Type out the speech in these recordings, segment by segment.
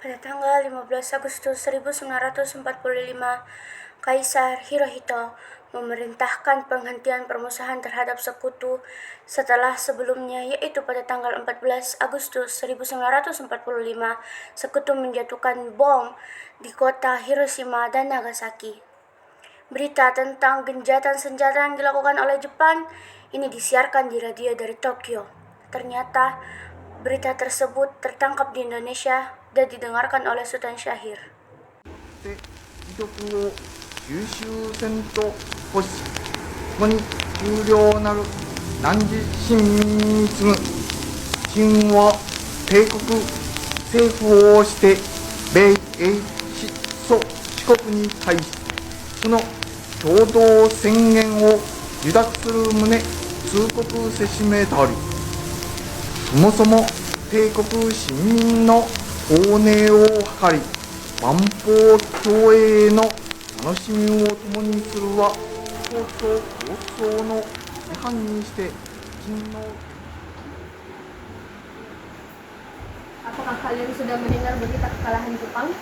Pada tanggal 15 Agustus 1945, Kaisar Hirohito memerintahkan penghentian permusuhan terhadap sekutu setelah sebelumnya, yaitu pada tanggal 14 Agustus 1945, sekutu menjatuhkan bom di kota Hiroshima dan Nagasaki. Berita tentang gencatan senjata yang dilakukan oleh Jepang ini disiarkan di radio dari Tokyo. Ternyata berita tersebut tertangkap di Indonesia dan didengarkan oleh Sultan Syahir. 遺族を九州戦と保し、ここに有料なる汝臣民に次ぐ秦は帝国政府をして米英四蘇四国に対しこの共同宣言を受諾する旨通告せしめたり、そもそも帝国市民の法寧を図り万法共栄の楽しみを共にするは放送放送の規範にして金の Apakah kalian sudah mendengar berita kekalahan Jepang?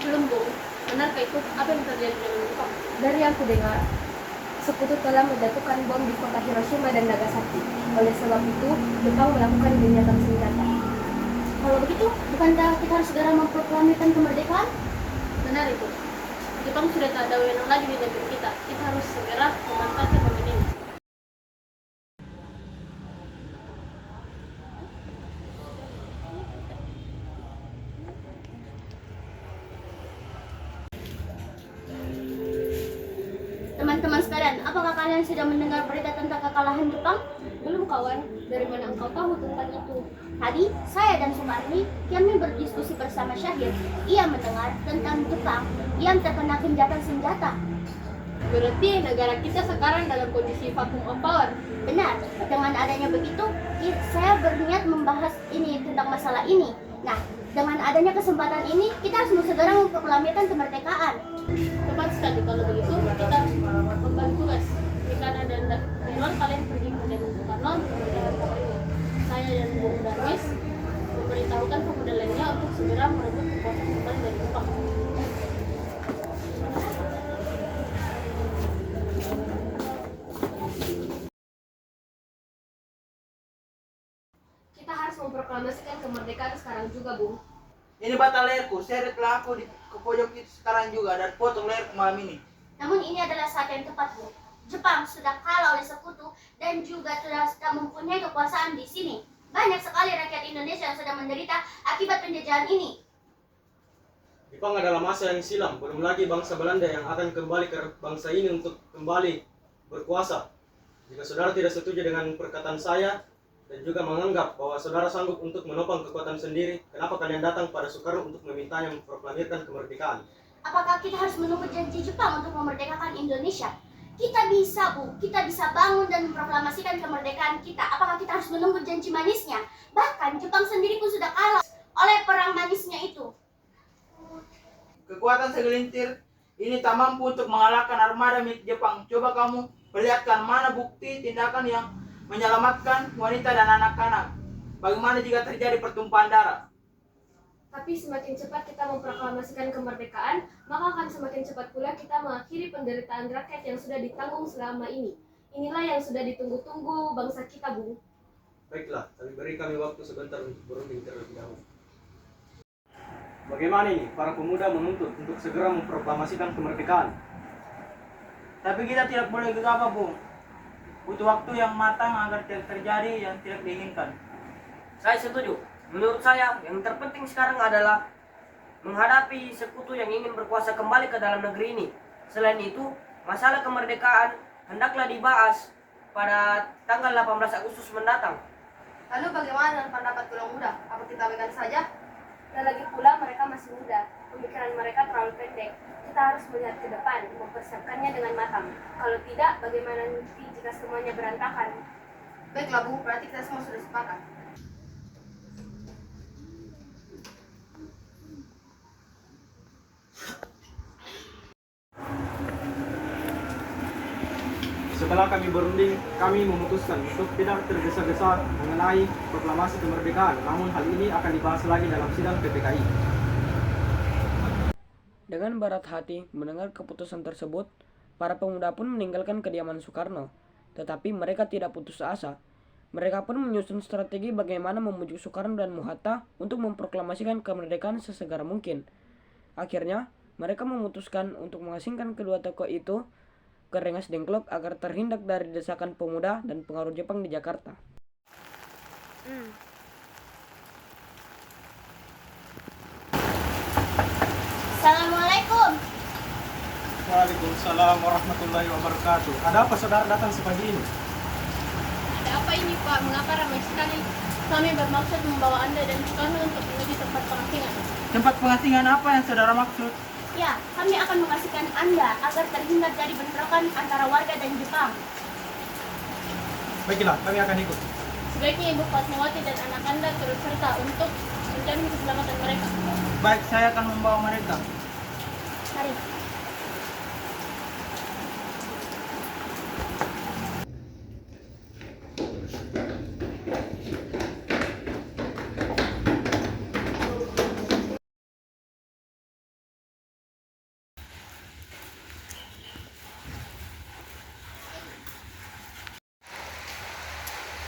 Belum, Bu. Benarkah itu? Apa yang terjadi dengan Jepang? Dari yang kudengar, sekutu telah menjatuhkan bom di kota Hiroshima dan Nagasaki. Oleh sebab itu, Jepang melakukan gencatan senjata. Kalau begitu, bukankah kita harus segera memproklamirkan kemerdekaan? Benar itu. Jepang sudah tak ada wewenang lagi di negeri kita. Kita harus segera memanfaatkan momen ini. Teman-teman sekalian, apakah kalian sudah mendengar berita tentang kekalahan Jepang? Belum, kawan. Dari mana engkau tahu tentang itu? Tadi, saya dan Sumarni kami berdiskusi bersama Syahir. Ia mendengar tentang Jepang yang terkena gencatan senjata. Berarti negara kita sekarang dalam kondisi vacuum of power. Benar, dengan adanya begitu, saya berniat membahas ini tentang masalah ini. Nah, dengan adanya kesempatan ini, kita harus segera memproklamirkan kemerdekaan. Tepat sekali. Kalau begitu, kita harus membagi tugas. Di kanan dan di luar, kalian pergi ke Bung Karno untuk memberikan kabarnya. Saya dan Bung Darwis memberitahukan pemuda lainnya untuk segera merebut kekuasaan kembali dari Jepang. Kita harus memproklamasikan kemerdekaan sekarang juga, Bung. Ini batang leherku, seretlah aku ke pojok itu sekarang juga dan potong leherku malam ini. Namun ini adalah saat yang tepat, Bu. Jepang sudah kalah oleh sekutu dan juga sudah mempunyai kekuasaan di sini. Banyak sekali rakyat Indonesia yang sudah menderita akibat penjajahan ini. Jepang adalah masa yang silam, belum lagi bangsa Belanda yang akan kembali ke bangsa ini untuk kembali berkuasa. Jika saudara tidak setuju dengan perkataan saya dan juga menganggap bahwa saudara sanggup untuk menopang kekuatan sendiri, kenapa kalian datang pada Soekarno untuk memintanya memproklamirkan kemerdekaan? Apakah kita harus menunggu janji Jepang untuk memerdekakan Indonesia? Kita bisa, Bu. Kita bisa bangun dan memproklamasikan kemerdekaan kita. Apakah kita harus menunggu janji manisnya? Bahkan Jepang sendiri pun sudah kalah oleh perang manisnya itu. Kekuatan segelintir ini tak mampu untuk mengalahkan armada milik Jepang. Coba kamu perlihatkan mana bukti tindakan yang menyelamatkan wanita dan anak-anak. Bagaimana jika terjadi pertumpahan darah? Tapi semakin cepat kita memproklamasikan kemerdekaan, maka akan semakin cepat pula kita mengakhiri penderitaan rakyat yang sudah ditanggung selama ini. Inilah yang sudah ditunggu-tunggu bangsa kita, Bung. Baiklah, tapi beri kami waktu sebentar untuk berunding terlebih dahulu. Bagaimana ini? Para pemuda menuntut untuk segera memproklamasikan kemerdekaan. Tapi kita tidak boleh gegabah, Bung. Butuh waktu yang matang agar tidak terjadi yang tidak diinginkan. Saya setuju. Menurut saya, yang terpenting sekarang adalah menghadapi sekutu yang ingin berkuasa kembali ke dalam negeri ini. Selain itu, masalah kemerdekaan hendaklah dibahas pada tanggal 18 Agustus mendatang. Lalu bagaimana dengan pendapat golongan muda? Apa kita berikan saja? Dan lagi pula mereka masih muda, pemikiran mereka terlalu pendek. Kita harus melihat ke depan, mempersiapkannya dengan matang. Kalau tidak, bagaimana nanti jika semuanya berantakan? Baiklah, Bu. Berarti kita semua sudah sepakat. Setelah kami berunding, kami memutuskan untuk tidak tergesa-gesa mengenai proklamasi kemerdekaan. Namun hal ini akan dibahas lagi dalam sidang PPKI. Dengan berat hati mendengar keputusan tersebut, para pemuda pun meninggalkan kediaman Soekarno. Tetapi mereka tidak putus asa. Mereka pun menyusun strategi bagaimana memujuk Soekarno dan Muhatta untuk memproklamasikan kemerdekaan sesegera mungkin. Akhirnya, mereka memutuskan untuk mengasingkan kedua tokoh itu ke Rengas Dengklok agar terhindar dari desakan pemuda dan pengaruh Jepang di Jakarta. Assalamualaikum. Waalaikumsalam warahmatullahi wabarakatuh. Ada apa saudara datang sepagi ini? Ada apa ini Pak? Mengapa ramai sekali? Kami bermaksud membawa Anda dan Soekarno untuk menuju tempat pengasingan. Tempat pengasingan apa yang saudara maksud? Ya, kami akan mengasihkan Anda agar terhindar dari bentrokan antara warga dan Jepang. Baiklah, kami akan ikut. Sebaiknya Ibu Fatmawati dan anak Anda turut serta untuk menjamin keselamatan mereka. Baik, saya akan membawa mereka. Mari.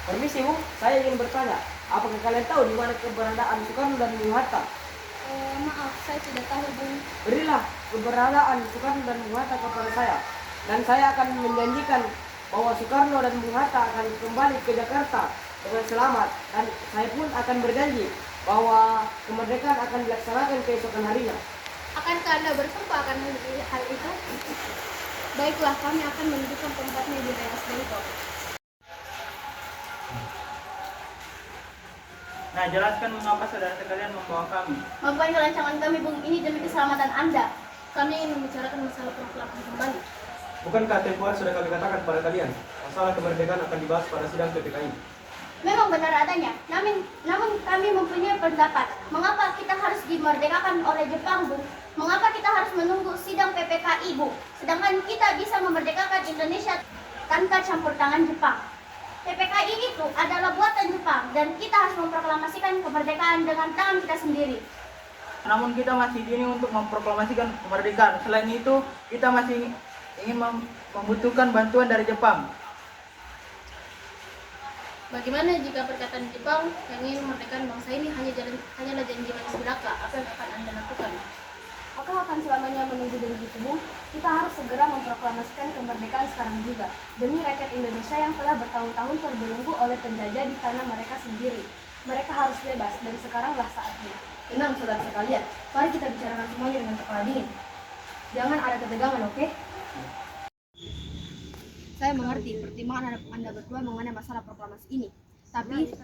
Permisi Bu, saya ingin bertanya, apakah kalian tahu di mana keberadaan Soekarno dan Bung Hatta? Maaf, saya tidak tahu Bu. Berilah keberadaan Soekarno dan Bung Hatta kepada saya, dan saya akan menjanjikan bahwa Soekarno dan Bung Hatta akan kembali ke Jakarta dengan selamat, dan saya pun akan berjanji bahwa kemerdekaan akan dilaksanakan keesokan harinya. Akankah Anda bersumpah akan hal itu? Baiklah, kami akan menunjukkan tempatnya di Rengas Dengklok. Nah, jelaskan mengapa saudara sekalian membawa kami. Maafkan kelancangan kami, Bung. Ini demi keselamatan Anda. Kami ingin membicarakan masalah proklamasi kembali. Bukankah tempo hari sudah kami katakan kepada kalian, masalah kemerdekaan akan dibahas pada sidang PPKI? Memang benar adanya. Namun kami mempunyai pendapat. Mengapa kita harus dimerdekakan oleh Jepang, Bung? Mengapa kita harus menunggu sidang PPKI, Bung? Sedangkan kita bisa memerdekakan Indonesia tanpa campur tangan Jepang. PPKI itu adalah buatan Jepang dan kita harus memproklamasikan kemerdekaan dengan tangan kita sendiri. Namun kita masih dini untuk memproklamasikan kemerdekaan. Selain itu, kita masih ingin membutuhkan bantuan dari Jepang. Bagaimana jika perkataan Jepang yang ingin memerdekakan bangsa ini hanyalah janji manis belaka? Apa yang akan Anda lakukan? Aku akan selamanya menunggu dari itu, Bung. Kita harus segera memproklamasikan kemerdekaan sekarang juga. Demi rakyat Indonesia yang telah bertahun-tahun terbelenggu oleh penjajah di tanah mereka sendiri. Mereka harus bebas, dan sekaranglah saatnya. Tenang, saudara sekalian. Mari kita bicarakan semuanya dengan kepala dingin. Jangan ada ketegangan, oke? Saya mengerti pertimbangan Anda berdua mengenai masalah proklamasi ini. Tapi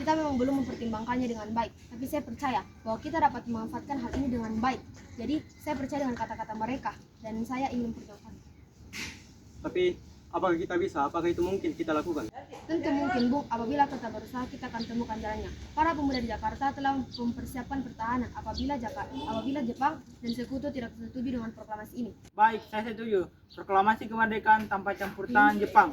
kita memang belum mempertimbangkannya dengan baik, tapi saya percaya bahwa kita dapat memanfaatkan hal ini dengan baik. Jadi, saya percaya dengan kata-kata mereka, dan saya ingin memperjuangkan. Tapi, apakah kita bisa? Apakah itu mungkin kita lakukan? Tentu mungkin, Bung. Apabila kita berusaha, kita akan temukan jalannya. Para pemuda di Jakarta telah mempersiapkan pertahanan apabila Jepang dan sekutu tidak setuju dengan proklamasi ini. Baik, saya setuju. Proklamasi kemerdekaan tanpa campur tangan Jepang.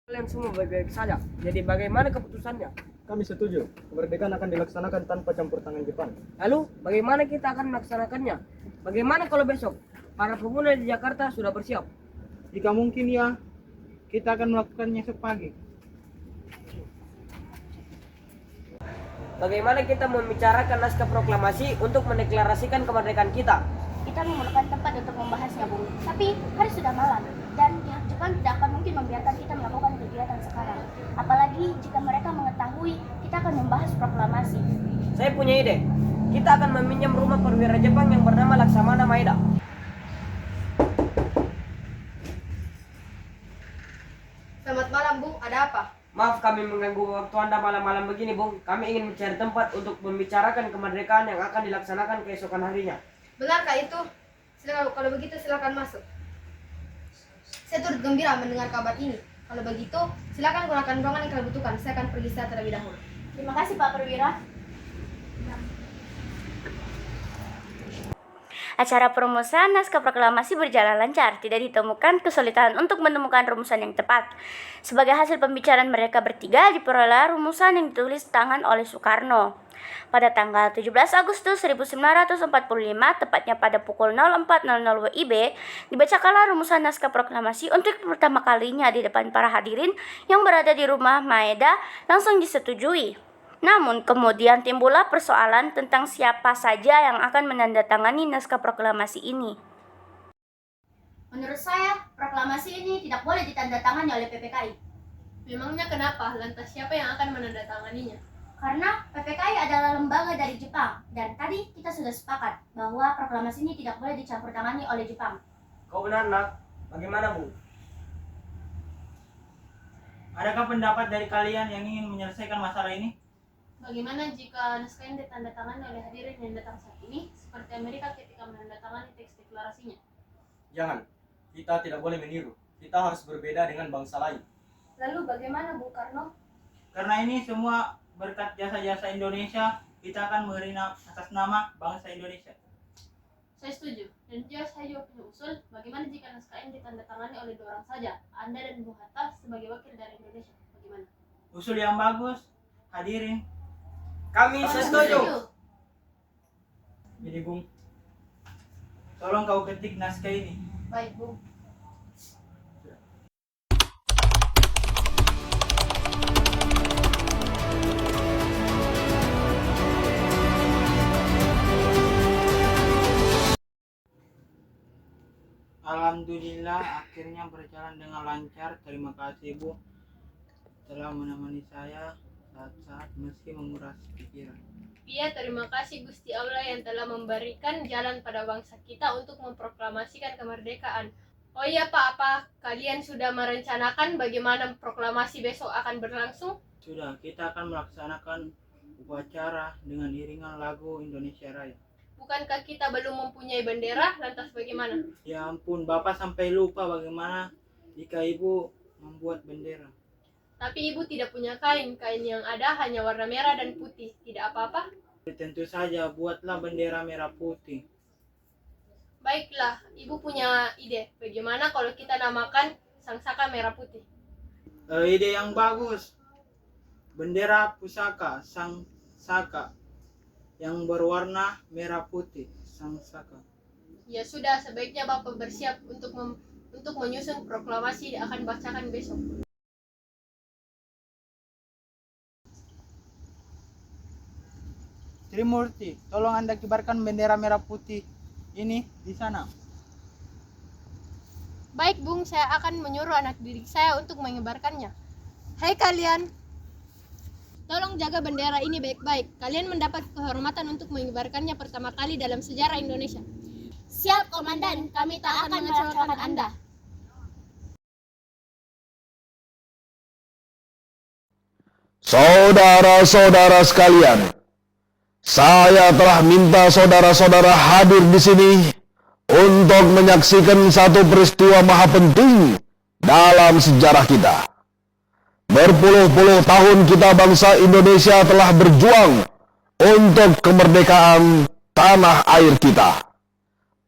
Kalian semua baik-baik saja. Jadi bagaimana keputusannya? Kami setuju. Kemerdekaan akan dilaksanakan tanpa campur tangan Jepang. Lalu bagaimana kita akan melaksanakannya? Bagaimana kalau besok para pemuda di Jakarta sudah bersiap? Jika mungkin ya, kita akan melakukannya esok pagi. Bagaimana kita membicarakan naskah proklamasi untuk mendeklarasikan kemerdekaan kita? Kita memerlukan tempat untuk membahasnya, Bung. Tapi hari sudah malam dan Jepang tidak akan mungkin membiarkan kita melakukan kegiatan sekarang. Apalagi jika mereka mengetahui kita akan membahas proklamasi. Saya punya ide. Kita akan meminjam rumah perwira Jepang yang bernama Laksamana Maeda. Selamat malam, Bung. Ada apa? Maaf kami mengganggu waktu Anda malam-malam begini, Bung. Kami ingin mencari tempat untuk membicarakan kemerdekaan yang akan dilaksanakan keesokan harinya. Benarkah itu? Silakan, kalau begitu silakan masuk. Saya turut gembira mendengar kabar ini. Kalau begitu, silakan gunakan ruangan yang kalian butuhkan. Saya akan pergi saya terlebih dahulu. Terima kasih, Pak Perwira. Acara perumusan naskah proklamasi berjalan lancar, tidak ditemukan kesulitan untuk menemukan rumusan yang tepat. Sebagai hasil pembicaraan mereka bertiga, diperoleh rumusan yang ditulis tangan oleh Soekarno. Pada tanggal 17 Agustus 1945, tepatnya pada pukul 04.00 WIB, dibacakanlah rumusan naskah proklamasi untuk pertama kalinya di depan para hadirin yang berada di rumah Maeda, langsung disetujui. Namun kemudian timbullah persoalan tentang siapa saja yang akan menandatangani naskah proklamasi ini. Menurut saya, proklamasi ini tidak boleh ditandatangani oleh PPKI. Memangnya kenapa? Lantas siapa yang akan menandatanganinya? Karena PPKI adalah lembaga dari Jepang, dan tadi kita sudah sepakat bahwa proklamasi ini tidak boleh dicampur tangani oleh Jepang. Kau benar, Nak. Bagaimana, Bu? Adakah pendapat dari kalian yang ingin menyelesaikan masalah ini? Bagaimana jika naskah yang ditandatangani oleh hadirin yang datang saat ini, seperti Amerika ketika menandatangani teks deklarasinya? Jangan, kita tidak boleh meniru. Kita harus berbeda dengan bangsa lain. Lalu bagaimana Bung Karno? Karena ini semua berkat jasa-jasa Indonesia, kita akan memberi atas nama bangsa Indonesia. Saya setuju. Dan juga saya juga punya usul, bagaimana jika naskah yang ditandatangani oleh 2 orang saja, Anda dan Bung Hatta sebagai wakil dari Indonesia? Bagaimana? Usul yang bagus, hadirin. Kami setuju. Jadi Bung, tolong kau ketik naskah ini. Baik Bung. Alhamdulillah akhirnya berjalan dengan lancar. Terima kasih Bu telah menemani saya saat-saat meski menguras pikiran. Iya, terima kasih Gusti Allah yang telah memberikan jalan pada bangsa kita untuk memproklamasikan kemerdekaan. Oh iya Pak, apa kalian sudah merencanakan bagaimana proklamasi besok akan berlangsung? Sudah, kita akan melaksanakan upacara dengan iringan lagu Indonesia Raya. Bukankah kita belum mempunyai bendera? Lantas bagaimana? Ya ampun, Bapak sampai lupa bagaimana jika Ibu membuat bendera. Tapi Ibu tidak punya kain. Kain yang ada hanya warna merah dan putih. Tidak apa-apa? Tentu saja, buatlah bendera merah putih. Baiklah, Ibu punya ide. Bagaimana kalau kita namakan Sang Saka Merah Putih? Ide yang bagus. Bendera pusaka Sang Saka yang berwarna merah putih, Sang Saka. Ya sudah, sebaiknya Bapak bersiap untuk menyusun proklamasi yang akan bacakan besok. Trimurti, tolong Anda kibarkan bendera merah putih ini di sana. Baik Bung, saya akan menyuruh anak didik saya untuk mengibarkannya. Hai kalian, tolong jaga bendera ini baik-baik. Kalian mendapat kehormatan untuk mengibarkannya pertama kali dalam sejarah Indonesia. Siap, Komandan. Kami tak akan mengecewakan Anda. Saudara-saudara sekalian, saya telah minta saudara-saudara hadir di sini untuk menyaksikan satu peristiwa maha penting dalam sejarah kita. Berpuluh-puluh tahun kita bangsa Indonesia telah berjuang untuk kemerdekaan tanah air kita.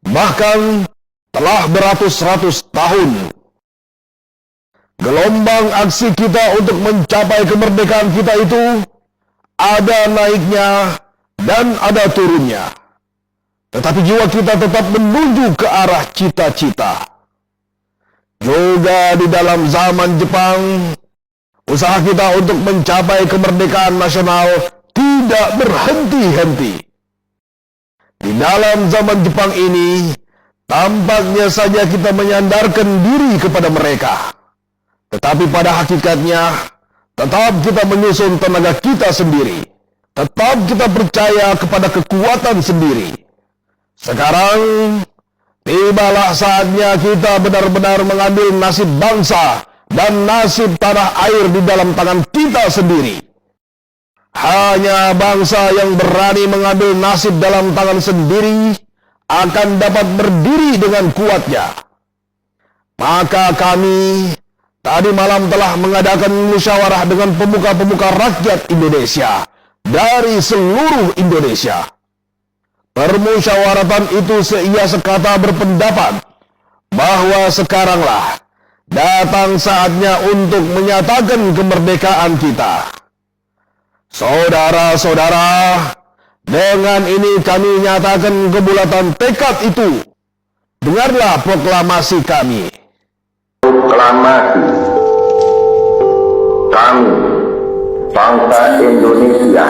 Bahkan telah beratus-ratus tahun. Gelombang aksi kita untuk mencapai kemerdekaan kita itu ada naiknya dan ada turunnya. Tetapi jiwa kita tetap menuju ke arah cita-cita. Juga di dalam zaman Jepang, usaha kita untuk mencapai kemerdekaan nasional tidak berhenti-henti. Di dalam zaman Jepang ini, tampaknya saja kita menyandarkan diri kepada mereka. Tetapi pada hakikatnya, tetap kita menyusun tenaga kita sendiri. Tetap kita percaya kepada kekuatan sendiri. Sekarang, tibalah saatnya kita benar-benar mengambil nasib bangsa dan nasib tanah air di dalam tangan kita sendiri. Hanya bangsa yang berani mengambil nasib dalam tangan sendiri akan dapat berdiri dengan kuatnya. Maka kami tadi malam telah mengadakan musyawarah dengan pemuka-pemuka rakyat Indonesia dari seluruh Indonesia. Permusyawaratan itu seia sekata berpendapat bahwa sekaranglah datang saatnya untuk menyatakan kemerdekaan kita. Saudara-saudara, dengan ini kami nyatakan kebulatan tekad itu. Dengarlah proklamasi kami. Proklamasi kami, bangsa Indonesia,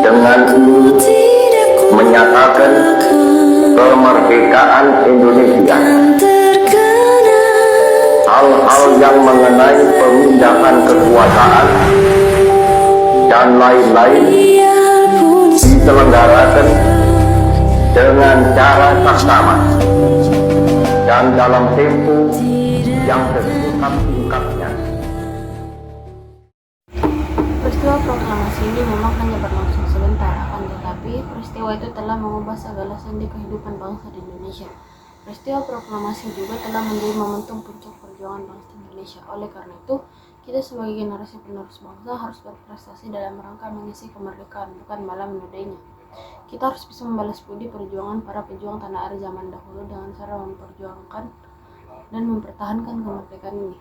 dengan ini menyatakan kemerdekaan Indonesia. Hal-hal yang mengenai pemindahan kekuasaan dan lain-lain diselenggarakan dengan cara saksama dan dalam tempo yang sesingkat-singkatnya. Peristiwa proklamasi ini memang hanya berlangsung sebentar, akan tetapi peristiwa itu telah mengubah segala sendi kehidupan bangsa di Indonesia. Peristiwa proklamasi juga telah menjadi momentum puncak perjuangan bangsa Indonesia. Oleh karena itu, kita sebagai generasi penerus bangsa harus berprestasi dalam rangka mengisi kemerdekaan, bukan malah menodainya. Kita harus bisa membalas budi perjuangan para pejuang tanah air zaman dahulu dengan cara memperjuangkan dan mempertahankan kemerdekaan ini.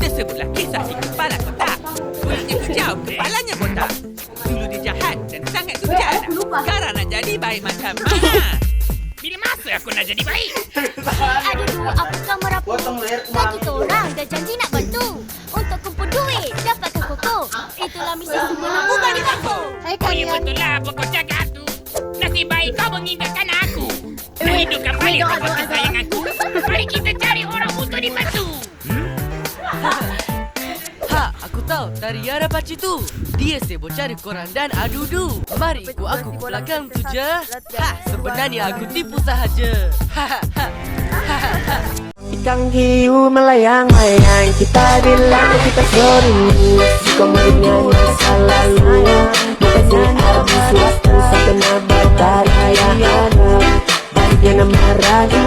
Tersebutlah kisah si kepala kotak. Kulitnya hijau, kepalanya botak. Dulu dia jahat dan sangat durjana. Sekarang nak jadi baik macam mana? Bila masa aku nak jadi baik? Aduh, apakah merapu? Kan kita orang dah janji nak bantu. Untuk kumpul duit, dapatkan koko. Itulah misi sempurna bukan di bako. Hai Ya betul lah apa kau cakap tu. Nasib baik kau mengingatkan aku. Nak hidupkan balik robot kesayanganku. Mari kita cari orang untuk dibantu. Aku tahu dari arah pacu tu. Dia sibuk cari koran dan adudu. Mari ikut aku ke belakang tu je. Sebenarnya aku tipu sahaja. Ikan hiu melayang-layang, kita bilang kita serius. Kemudian masalahnya bukannya habis waktu sebenar berdarah. Dia nama ragu.